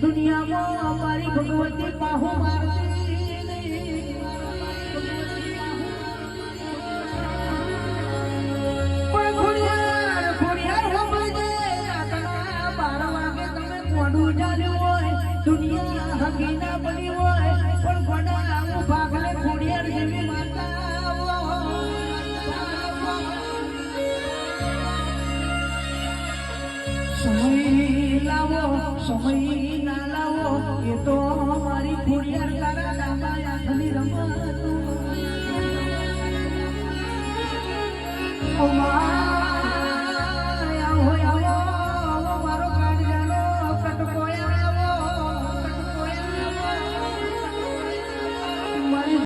દુનિયામાં અમારી ભગવતી પાહો મારતી પણ ખોડિયાર હોબળી દે રાતના 12 વાગે તમે મોઢું ચાલ્યું હોય દુનિયા હકી ના બની હોય પણ ગોડા આવું ભાગલે ખોડિયાર જેવી માતા સમય લાવો સમય ના લાવો એ તો મારી ખોડિયાર તારા દાદા આખની રમત